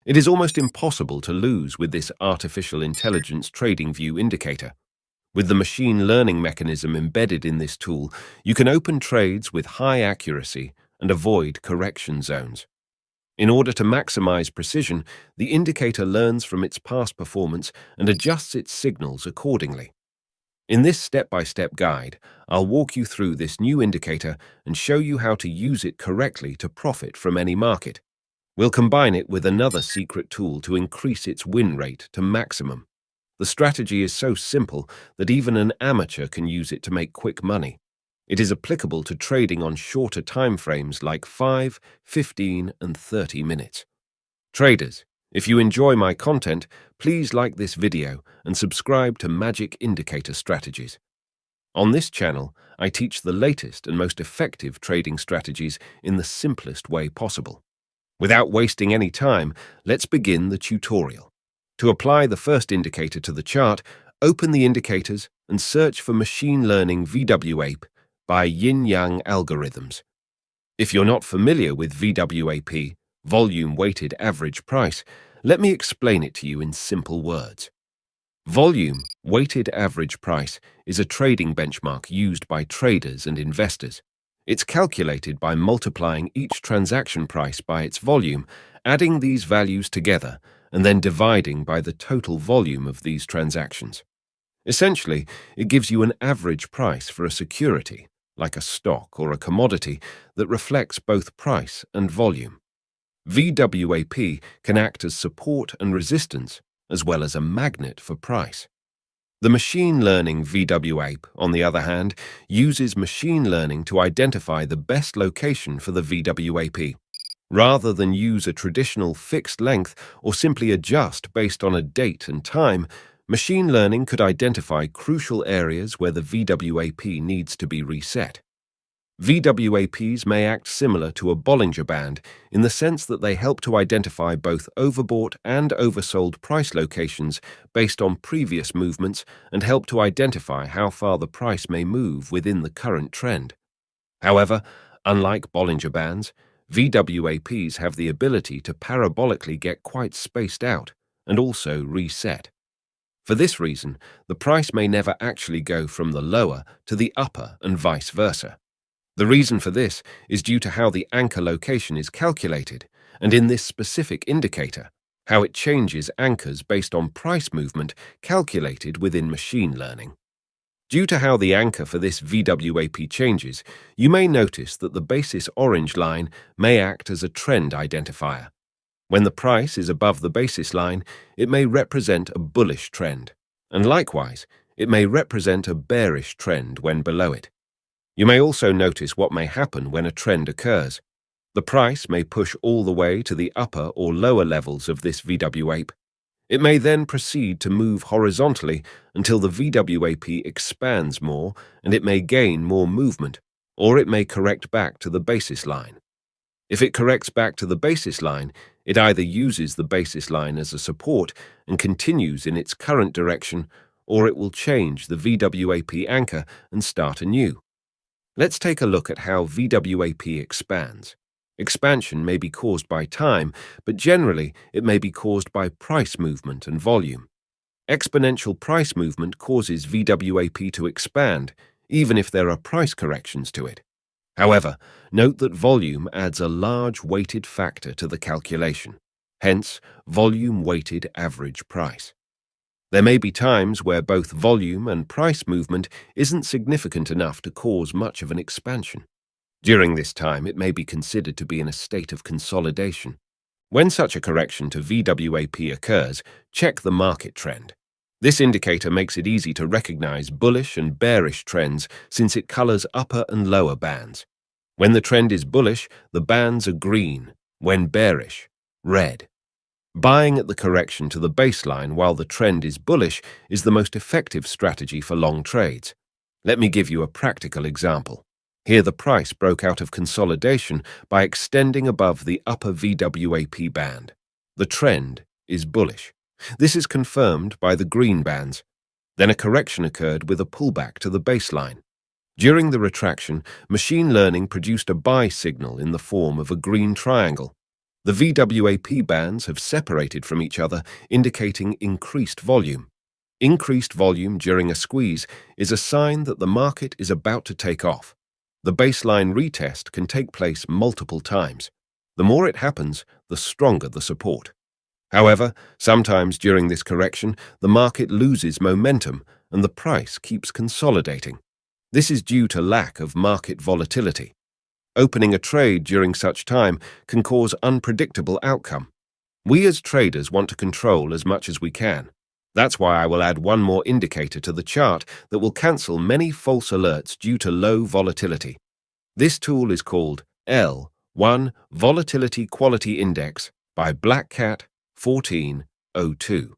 It is almost impossible to lose with this artificial intelligence TradingView indicator. With the machine learning mechanism embedded in this tool, you can open trades with high accuracy and avoid correction zones. In order to maximize precision, the indicator learns from its past performance and adjusts its signals accordingly. In this step-by-step guide, I'll walk you through this new indicator and show you how to use it correctly to profit from any market. We'll combine it with another secret tool to increase its win rate to maximum. The strategy is so simple that even an amateur can use it to make quick money. It is applicable to trading on shorter time frames like 5, 15, and 30 minutes. Traders, if you enjoy my content, please like this video and subscribe to Magic Indicator Strategies. On this channel, I teach the latest and most effective trading strategies in the simplest way possible. Without wasting any time, let's begin the tutorial. To apply the first indicator to the chart, open the indicators and search for Machine Learning VWAP by Yin-Yang Algorithms. If you're not familiar with VWAP, Volume Weighted Average Price, let me explain it to you in simple words. Volume Weighted Average Price is a trading benchmark used by traders and investors. It's calculated by multiplying each transaction price by its volume, adding these values together, and then dividing by the total volume of these transactions. Essentially, it gives you an average price for a security, like a stock or a commodity, that reflects both price and volume. VWAP can act as support and resistance, as well as a magnet for price. The machine learning VWAP, on the other hand, uses machine learning to identify the best location for the VWAP. Rather than use a traditional fixed length or simply adjust based on a date and time, machine learning could identify crucial areas where the VWAP needs to be reset. VWAPs may act similar to a Bollinger Band in the sense that they help to identify both overbought and oversold price locations based on previous movements and help to identify how far the price may move within the current trend. However, unlike Bollinger Bands, VWAPs have the ability to parabolically get quite spaced out and also reset. For this reason, the price may never actually go from the lower to the upper and vice versa. The reason for this is due to how the anchor location is calculated, and in this specific indicator, how it changes anchors based on price movement calculated within machine learning. Due to how the anchor for this VWAP changes, you may notice that the basis orange line may act as a trend identifier. When the price is above the basis line, it may represent a bullish trend, and likewise, it may represent a bearish trend when below it. You may also notice what may happen when a trend occurs. The price may push all the way to the upper or lower levels of this VWAP. It may then proceed to move horizontally until the VWAP expands more and it may gain more movement, or it may correct back to the basis line. If it corrects back to the basis line, it either uses the basis line as a support and continues in its current direction, or it will change the VWAP anchor and start anew. Let's take a look at how VWAP expands. Expansion may be caused by time, but generally it may be caused by price movement and volume. Exponential price movement causes VWAP to expand, even if there are price corrections to it. However, note that volume adds a large weighted factor to the calculation, hence volume-weighted average price. There may be times where both volume and price movement isn't significant enough to cause much of an expansion. During this time, it may be considered to be in a state of consolidation. When such a correction to VWAP occurs, check the market trend. This indicator makes it easy to recognize bullish and bearish trends since it colors upper and lower bands. When the trend is bullish, the bands are green. When bearish, red. Buying at the correction to the baseline while the trend is bullish is the most effective strategy for long trades. Let me give you a practical example. Here the price broke out of consolidation by extending above the upper VWAP band. The trend is bullish. This is confirmed by the green bands. Then a correction occurred with a pullback to the baseline. During the retraction, machine learning produced a buy signal in the form of a green triangle. The VWAP bands have separated from each other, indicating increased volume. Increased volume during a squeeze is a sign that the market is about to take off. The baseline retest can take place multiple times. The more it happens, the stronger the support. However, sometimes during this correction, the market loses momentum and the price keeps consolidating. This is due to lack of market volatility. Opening a trade during such time can cause unpredictable outcome. We as traders want to control as much as we can. That's why I will add one more indicator to the chart that will cancel many false alerts due to low volatility. This tool is called L1 Volatility Quality Index by Black Cat 1402.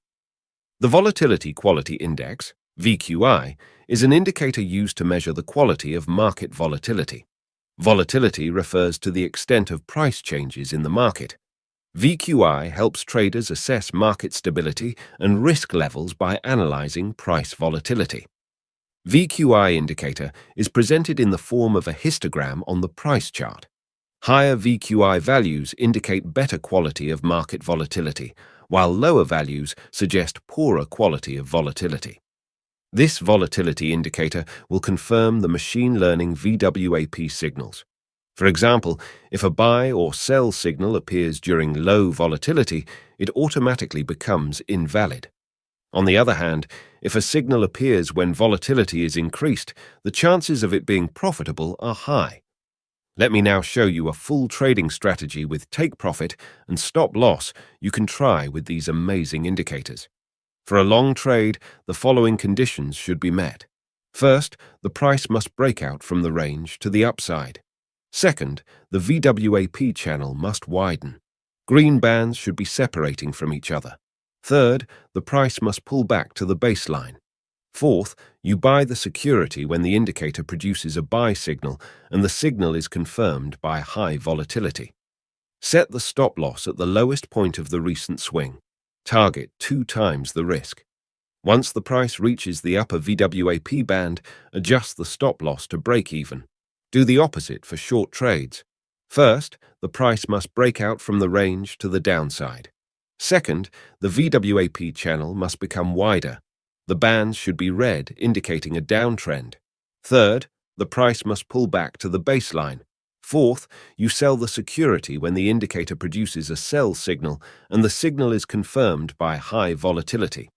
The Volatility Quality Index, VQI, is an indicator used to measure the quality of market volatility. Volatility refers to the extent of price changes in the market. VQI helps traders assess market stability and risk levels by analyzing price volatility. VQI indicator is presented in the form of a histogram on the price chart. Higher VQI values indicate better quality of market volatility, while lower values suggest poorer quality of volatility. This volatility indicator will confirm the machine learning VWAP signals. For example, if a buy or sell signal appears during low volatility, it automatically becomes invalid. On the other hand, if a signal appears when volatility is increased, the chances of it being profitable are high. Let me now show you a full trading strategy with take profit and stop loss you can try with these amazing indicators. For a long trade, the following conditions should be met. First, the price must break out from the range to the upside. Second, the VWAP channel must widen. Green bands should be separating from each other. Third, the price must pull back to the baseline. Fourth, you buy the security when the indicator produces a buy signal and the signal is confirmed by high volatility. Set the stop loss at the lowest point of the recent swing. Target 2 times the risk. Once the price reaches the upper VWAP band, adjust the stop loss to break even. Do the opposite for short trades. First, the price must break out from the range to the downside. Second, the VWAP channel must become wider. The bands should be red, indicating a downtrend. Third, the price must pull back to the baseline. Fourth, you sell the security when the indicator produces a sell signal and the signal is confirmed by high volatility.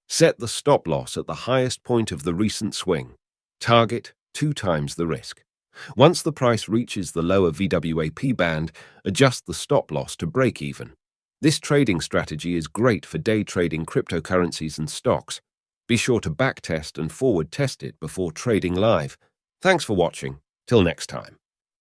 Set the stop loss at the highest point of the recent swing. Target 2 times the risk. Once the price reaches the lower VWAP band, adjust the stop loss to break even. This trading strategy is great for day trading cryptocurrencies and stocks. Be sure to backtest and forward test it before trading live. Thanks for watching. Till next time.